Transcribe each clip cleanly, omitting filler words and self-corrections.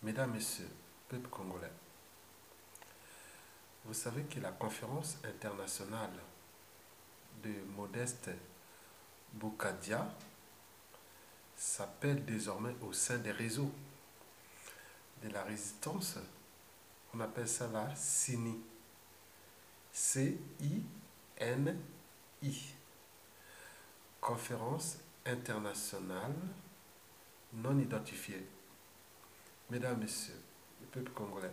Mesdames, Messieurs, peuple congolais, vous savez que la conférence internationale de Modeste Boukadia s'appelle désormais au sein des réseaux de la résistance, on appelle ça la CINI. C-I-N-I. Conférence internationale non identifiée. Mesdames, Messieurs, le peuple congolais,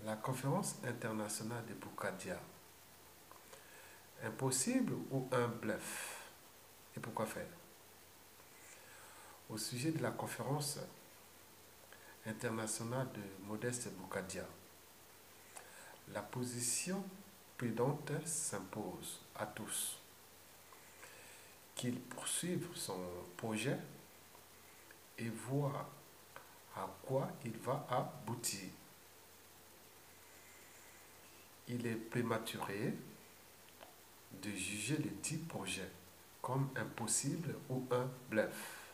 la conférence internationale de Boukadia, impossible ou un bluff? Et pourquoi faire? Au sujet de la conférence internationale de Modeste Boukadia, la position prudente s'impose à tous. Qu'il poursuive son projet et voit à quoi il va aboutir. Il est prématuré de juger le dit projet comme impossible ou un bluff.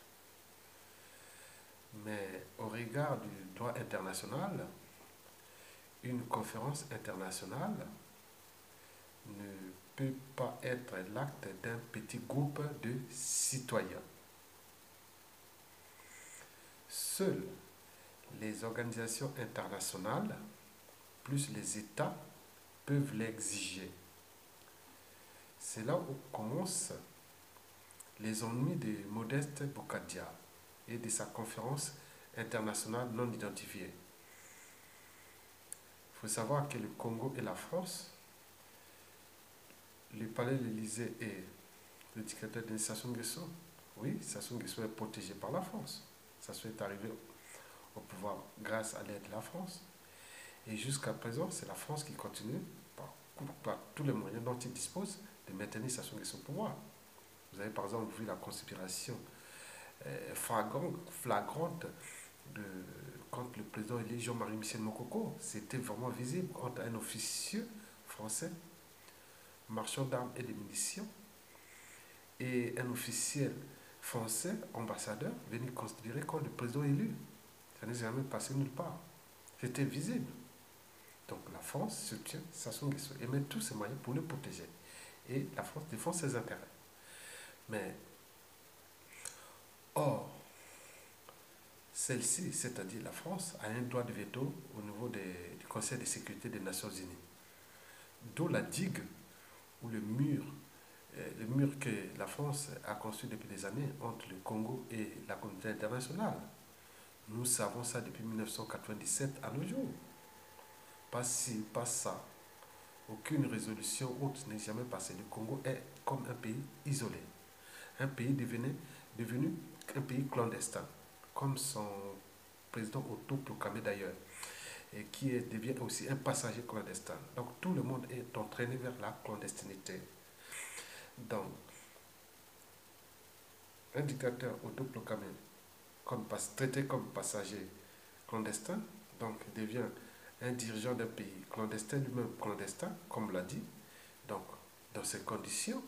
Mais au regard du droit international, une conférence internationale ne peut pas être l'acte d'un petit groupe de citoyens. Seules les organisations internationales, plus les États, peuvent l'exiger. C'est là où commencent les ennuis de Modeste Boukadia et de sa conférence internationale non identifiée. Il faut savoir que le Congo et la France, le palais de l'Élysée et le dictateur Denis Sassou Nguesso, oui, Sassou Nguesso est protégé par la France. Sassou est arrivé au pouvoir grâce à l'aide de la France. Et jusqu'à présent, c'est la France qui continue, par tous les moyens dont il dispose, de maintenir Sassou Nguesso au pouvoir. Vous avez par exemple vu la conspiration flagrante contre le président élu Jean-Marie Michel Mokoko. C'était vraiment visible entre un officier français, marchand d'armes et de munitions, et un officiel français, ambassadeur, venu considérer comme le président élu. Ça n'est jamais passé nulle part. C'était visible. Donc la France soutient Sassou Nguesso et met tous ses moyens pour le protéger. Et la France défend ses intérêts. Mais, or, celle-ci, c'est-à-dire la France, a un droit de veto au niveau du Conseil de sécurité des Nations Unies. D'où la digue ou le mur que la France a conçu depuis des années entre le Congo et la communauté internationale. Nous savons ça depuis 1997 à nos jours. Pas ci, pas ça. Aucune résolution haute n'est jamais passée. Le Congo est comme un pays isolé. Un pays devenu un pays clandestin, comme son président autoproclamé d'ailleurs, et qui devient aussi un passager clandestin. Donc tout le monde est entraîné vers la clandestinité. Donc, un dictateur autoproclamé, traité comme passager clandestin, donc devient un dirigeant d'un pays clandestin, lui-même clandestin, comme l'a dit. Donc, dans ces conditions,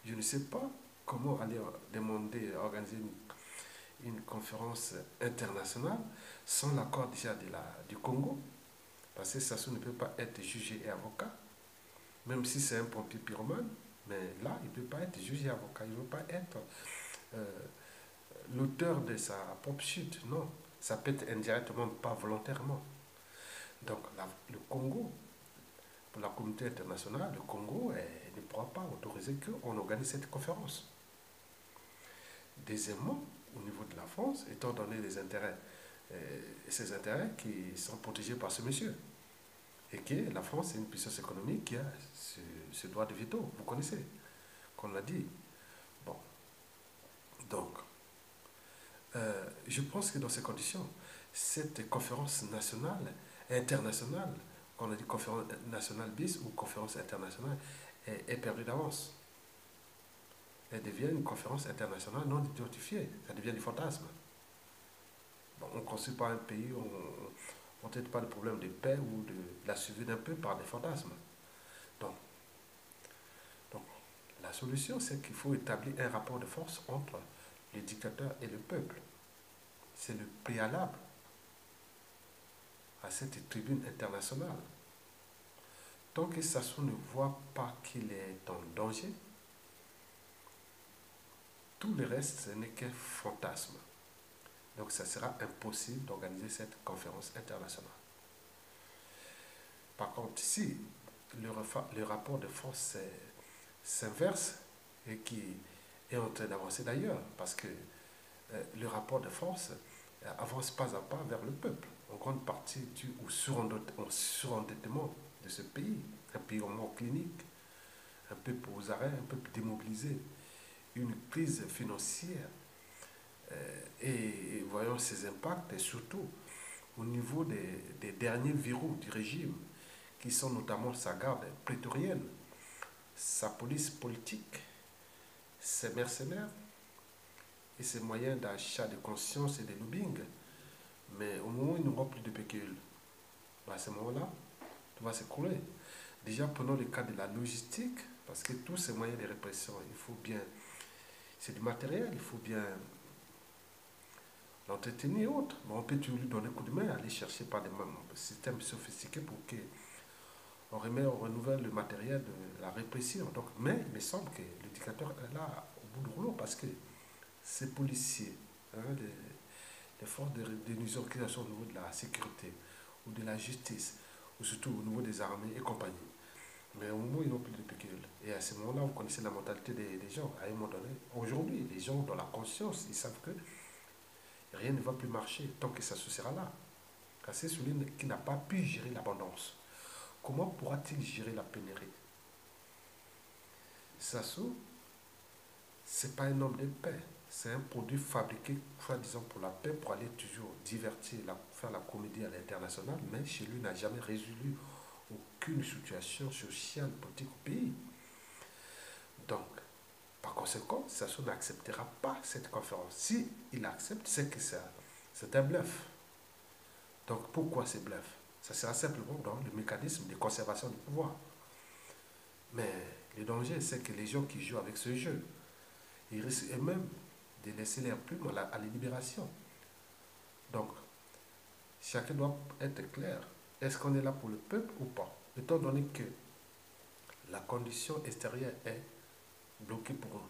je ne sais pas comment aller demander, organiser une conférence internationale sans l'accord déjà du Congo, parce que Sassou ne peut pas être jugé et avocat, même si c'est un pompier pyromane, mais là, il ne peut pas être jugé et avocat, il ne peut pas être l'auteur de sa propre chute, non. Ça peut être indirectement, pas volontairement. Donc, le Congo, pour la communauté internationale, le Congo ne pourra pas autoriser qu'on organise cette conférence. Deuxièmement, au niveau de la France, étant donné les intérêts, ces intérêts qui sont protégés par ce monsieur, et que la France est une puissance économique qui a ce droit de veto, vous connaissez, qu'on l'a dit. Bon, donc, je pense que dans ces conditions, cette conférence nationale, internationale, qu'on a dit conférence nationale bis ou conférence internationale, est perdue d'avance. Elle devient une conférence internationale non identifiée. Ça devient du fantasme. Bon, on ne construit pas un pays, on ne traite pas de problème de paix ou de la survie d'un peuple par des fantasmes. Donc, la solution, c'est qu'il faut établir un rapport de force entre le dictateur et le peuple. C'est le préalable à cette tribune internationale. Tant que Sassou ne voit pas qu'il est en danger, tout le reste, ce n'est qu'un fantasme. Donc, ça sera impossible d'organiser cette conférence internationale. Par contre, si le rapport de force s'inverse et qui est en train d'avancer d'ailleurs, parce que le rapport de force avance pas à pas vers le peuple, en grande partie dû au surendettement de ce pays, un pays en mort clinique, un peuple aux arrêts, un peuple démobilisé, une crise financière. Et voyons ses impacts, et surtout au niveau des derniers verrous du régime, qui sont notamment sa garde prétorienne, sa police politique, ses mercenaires et ses moyens d'achat de conscience et de lobbying. Mais au moment où ils n'auront plus de pécule, à ce moment-là, tout va s'écrouler. Déjà, prenons le cas de la logistique, parce que tous ces moyens de répression, il faut bien, c'est du matériel, il faut bien l'entretenir et autres. Bon, on peut toujours lui donner un coup de main, aller chercher par des systèmes sophistiqués pour qu'on renouvelle le matériel de la répression. Donc, mais il me semble que le dictateur est là au bout du rouleau, parce que ces policiers, hein, les forces de désorganisation au niveau de la sécurité ou de la justice, ou surtout au niveau des armées et compagnie. Mais au moment où ils n'ont plus de pécule, et à ce moment-là, vous connaissez la mentalité des gens, à un moment donné, aujourd'hui, les gens dans la conscience, ils savent que rien ne va plus marcher tant que ça se sera là. Car c'est celui qui n'a pas pu gérer l'abondance. Comment pourra-t-il gérer la pénurie? Sassou, ce n'est pas un homme de paix. C'est un produit fabriqué, disons, pour la paix, pour aller toujours divertir, faire la comédie à l'international, mais chez lui n'a jamais résolu aucune situation sociale, politique au pays. Donc, par conséquent, Sassou n'acceptera pas cette conférence. Si il accepte, c'est que c'est un bluff. Donc, pourquoi c'est bluff? Ça sera simplement dans le mécanisme de conservation du pouvoir. Mais le danger, c'est que les gens qui jouent avec ce jeu, ils risquent eux-mêmes de laisser leur plume à la libération. Donc, chacun doit être clair. Est-ce qu'on est là pour le peuple ou pas? Étant donné que la condition extérieure est bloquée pour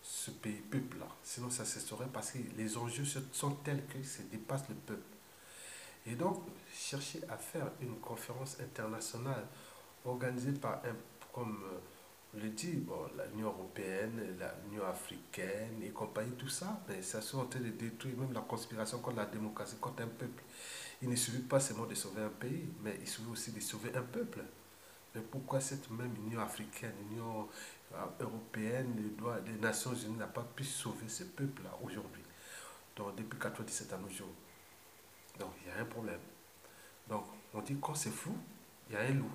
ce pays, peuple-là. Sinon, ça se saurait parce que les enjeux sont tels que ça dépasse le peuple. Et donc, chercher à faire une conférence internationale organisée par comme le dit, bon, l'Union européenne, l'Union africaine et compagnie, tout ça, mais ça sont en train de détruire même la conspiration contre la démocratie, contre un peuple. Il ne suffit pas seulement de sauver un pays, mais il suffit aussi de sauver un peuple. Mais pourquoi cette même Union africaine, Union européenne, les Nations Unies n'a pas pu sauver ce peuple-là aujourd'hui? Donc, depuis 97 à nos jours. Donc, il y a un problème. Donc, on dit quand c'est flou, il y a un loup.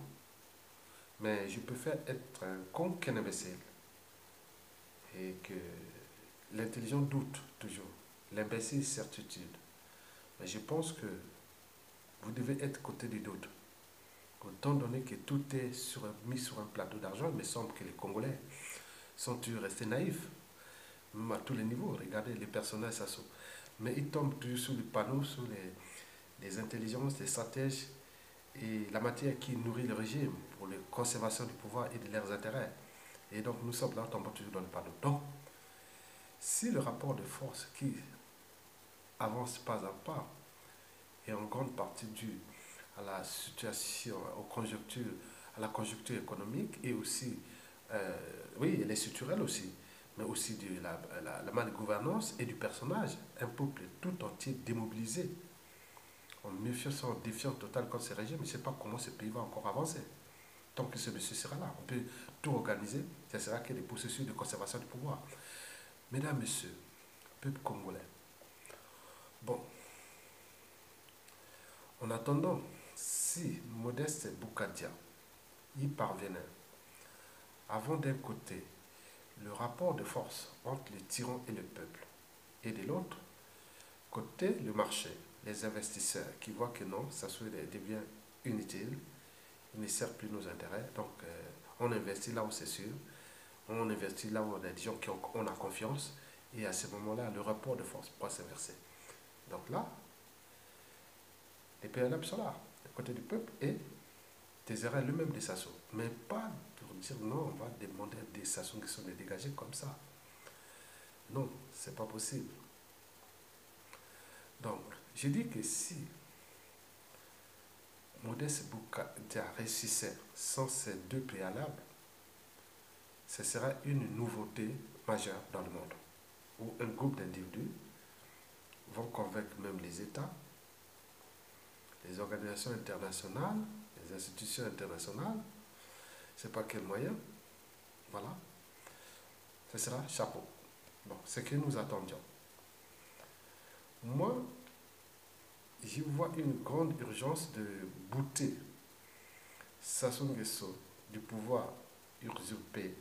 Mais je préfère être un con qu'un imbécile. Et que l'intelligent doute toujours. L'imbécile, certitude. Mais je pense que vous devez être côté du doute. Étant donné que tout est mis sur un plateau d'argent, il me semble que les Congolais sont restés naïfs, même à tous les niveaux. Regardez les personnages, ça sont. Mais ils tombent toujours sous les panneaux, sous les intelligences, les stratèges et la matière qui nourrit le régime pour la conservation du pouvoir et de leurs intérêts. Et donc nous sommes là, tombons toujours dans le panneau. Donc, si le rapport de force qui avance pas à pas est en grande partie dû à la situation, à la conjoncture économique et aussi, oui, elle est structurelle aussi, mais aussi de la malgouvernance et du personnage, un peuple tout entier démobilisé, en méfiance, en défiance totale contre ce régime. Je ne sais pas comment ce pays va encore avancer. Tant que ce monsieur sera là, on peut tout organiser, ce sera que des processus de conservation du pouvoir. Mesdames, Messieurs, peuple congolais, bon, en attendant, si Modeste Boukadia y parvenait, avant d'un côté le rapport de force entre les tyrans et le peuple, et de l'autre côté le marché, les investisseurs qui voient que non, ça devient inutile, il ne sert plus nos intérêts, donc on investit là où c'est sûr, on investit là où on a des gens qui on a confiance, et à ce moment-là, le rapport de force pourra s'inverser. Donc là, préalables sont là, du côté du peuple, et désirer lui-même des Sassou. Mais pas pour dire non, on va demander des Sassou qui sont dégagés comme ça. Non, c'est pas possible. Donc, je dis que si Modeste Boukadia réussissait sans ces deux préalables, ce serait une nouveauté majeure dans le monde, où un groupe d'individus vont convaincre même les États, les organisations internationales, les institutions internationales, je ne sais pas quel moyen, voilà, ce sera chapeau. Bon, ce que nous attendions. Moi, j'y vois une grande urgence de bouter Sassou Nguesso du pouvoir usurpé.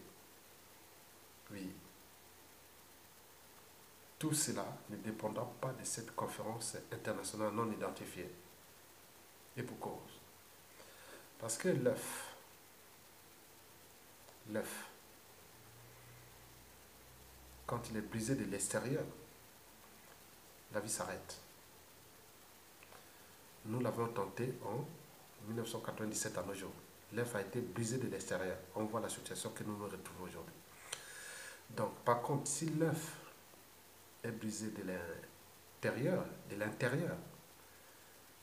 Oui, tout cela ne dépendra pas de cette conférence internationale non identifiée. Et pour cause. Parce que l'œuf, quand il est brisé de l'extérieur, la vie s'arrête. Nous l'avons tenté en 1997 à nos jours. L'œuf a été brisé de l'extérieur. On voit la situation que nous nous retrouvons aujourd'hui. Donc, par contre, si l'œuf est brisé de l'intérieur,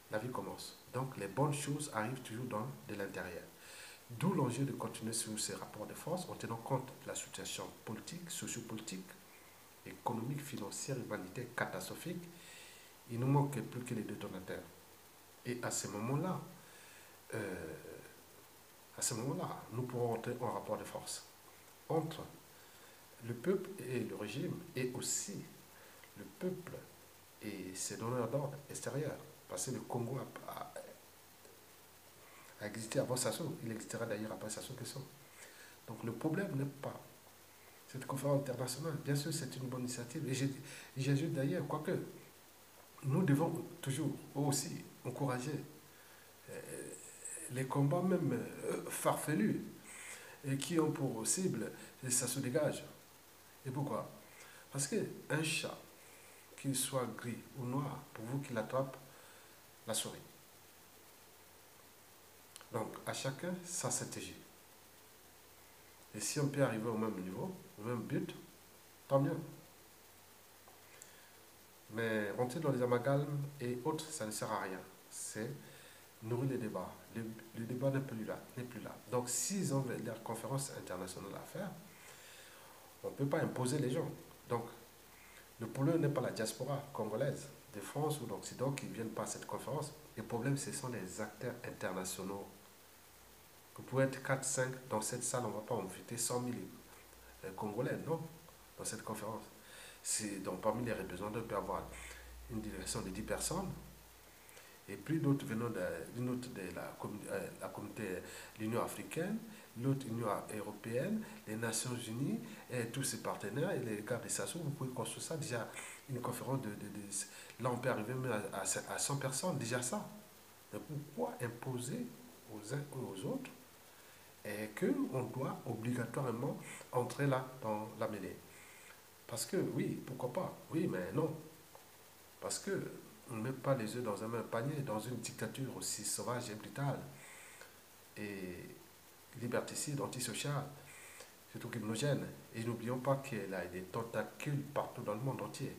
la vie commence. Donc, les bonnes choses arrivent toujours de l'intérieur. D'où l'enjeu de continuer sur ces rapports de force en tenant compte de la situation politique, sociopolitique, économique, financière, humanitaire catastrophique. Il ne nous manque plus que les détonateurs. Et à ce moment-là, nous pourrons entrer en rapport de force entre le peuple et le régime, et aussi le peuple et ses donneurs d'ordre extérieurs. Parce que le Congo a existé avant Sassou, il existera d'ailleurs après Sassou Nguesso. Donc le problème n'est pas cette conférence internationale. Bien sûr, c'est une bonne initiative. Et j'ajoute d'ailleurs, quoique, nous devons toujours aussi encourager les combats même farfelus et qui ont pour cible, ça se dégage. Et pourquoi? Parce qu'un chat, qu'il soit gris ou noir, pour vous qu'il attrape la souris. Donc, à chacun sa stratégie. Et si on peut arriver au même niveau, au même but, tant mieux. Mais rentrer dans les amalgames et autres, ça ne sert à rien. C'est nourrir le débat. Le débat n'est plus là, n'est plus là. Donc, s'ils ont leur conférence internationale à faire, on ne peut pas imposer les gens. Donc, le problème n'est pas la diaspora congolaise, de France ou d'Occident qui ne viennent pas à cette conférence. Le problème, ce sont les acteurs internationaux. Vous pouvez être 4-5 dans cette salle, on ne va pas inviter 100 000 Congolais, non, dans cette conférence. Donc, parmi les représentants, il peut y avoir une délégation de 10 personnes, et puis d'autres venant d'une autre de la communauté, l'Union africaine, l'autre Union européenne, les Nations unies, et tous ses partenaires, et les gars de Sassou, vous pouvez construire ça, déjà une conférence là on peut arriver même à 100 personnes, déjà ça. Mais pourquoi imposer aux uns et aux autres et qu'on doit obligatoirement entrer là dans la mêlée? Parce que oui, pourquoi pas? Oui, mais non. Parce que on ne met pas les œufs dans un même panier, dans une dictature aussi sauvage et brutale et liberticide, antisociale, surtout criminogène. Et n'oublions pas qu'il a des tentacules partout dans le monde entier,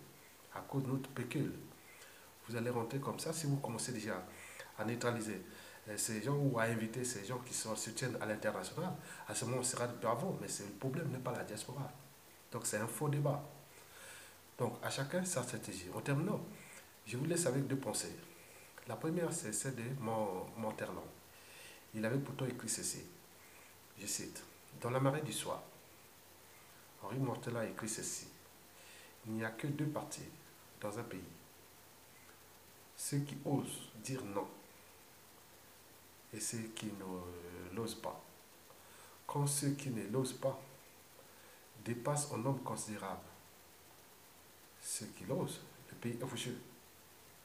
à cause de notre pécule. Vous allez rentrer comme ça si vous commencez déjà à neutraliser ces gens ou à inviter ces gens qui se soutiennent à l'international. À ce moment, on sera bravo, mais le problème n'est pas la diaspora. Donc c'est un faux débat. Donc à chacun sa stratégie. En terminant, je vous laisse avec deux pensées. La première, c'est celle de Monterland. Il avait pourtant écrit ceci. Je cite. Dans la marée du soir, Henri Mortela a écrit ceci. Il n'y a que deux partis dans un pays. Ceux qui osent dire non et ceux qui ne l'osent pas. Quand ceux qui ne l'osent pas dépassent en nombre considérable ceux qui l'osent, le pays est foutu.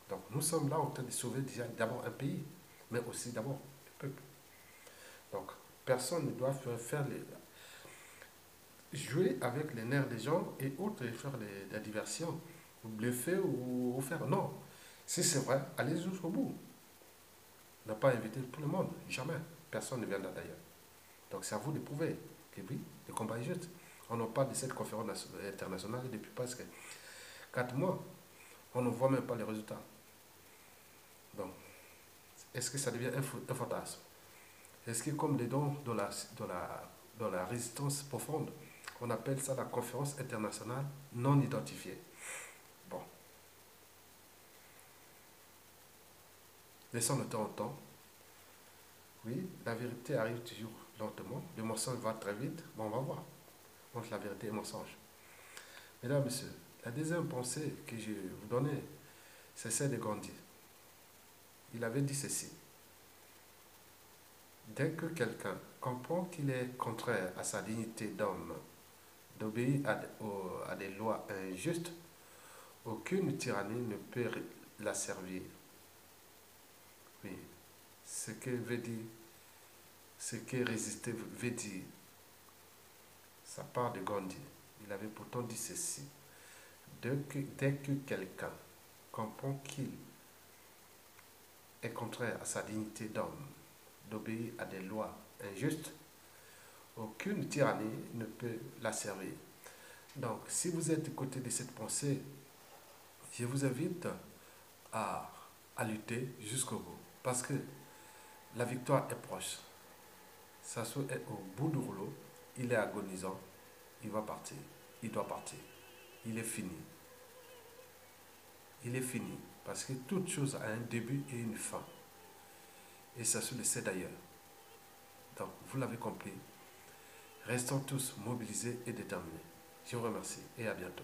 Donc nous sommes là en train de sauver déjà d'abord un pays, mais aussi d'abord le peuple. Donc personne ne doit jouer avec les nerfs des gens et autres et faire la diversion, ou bluffer ou faire. Non, si c'est vrai, allez jusqu'au bout. n'a pas invité tout le monde, jamais. Personne ne viendra d'ailleurs. Donc c'est à vous de prouver que oui, le combat est juste. On en parle de cette conférence internationale depuis presque 4 mois. On ne voit même pas les résultats. Donc, est-ce que ça devient un fantasme? Est-ce que comme les dons dans la résistance profonde, on appelle ça la conférence internationale non identifiée? Bon, laissons le temps au temps. Oui, la vérité arrive toujours lentement. Le mensonge va très vite. Bon, on va voir entre la vérité et le mensonge. Mesdames, Messieurs, la deuxième pensée que je vais vous donner, c'est celle de Gandhi. Il avait dit ceci. Dès que quelqu'un comprend qu'il est contraire à sa dignité d'homme d'obéir à des lois injustes, aucune tyrannie ne peut la servir. Oui, ce que veut dire, ce que résister veut dire, ça part de Gandhi. Il avait pourtant dit ceci. Dès que quelqu'un comprend qu'il est contraire à sa dignité d'homme d'obéir à des lois injustes, aucune tyrannie ne peut la servir. Donc, si vous êtes du côté de cette pensée, je vous invite à, à lutter jusqu'au bout. Parce que la victoire est proche. Sassou est au bout du rouleau, il est agonisant, il va partir, il doit partir. Il est fini. Il est fini. Parce que toute chose a un début et une fin. Et Sassou le sait d'ailleurs. Donc, vous l'avez compris. Restons tous mobilisés et déterminés. Je vous remercie et à bientôt.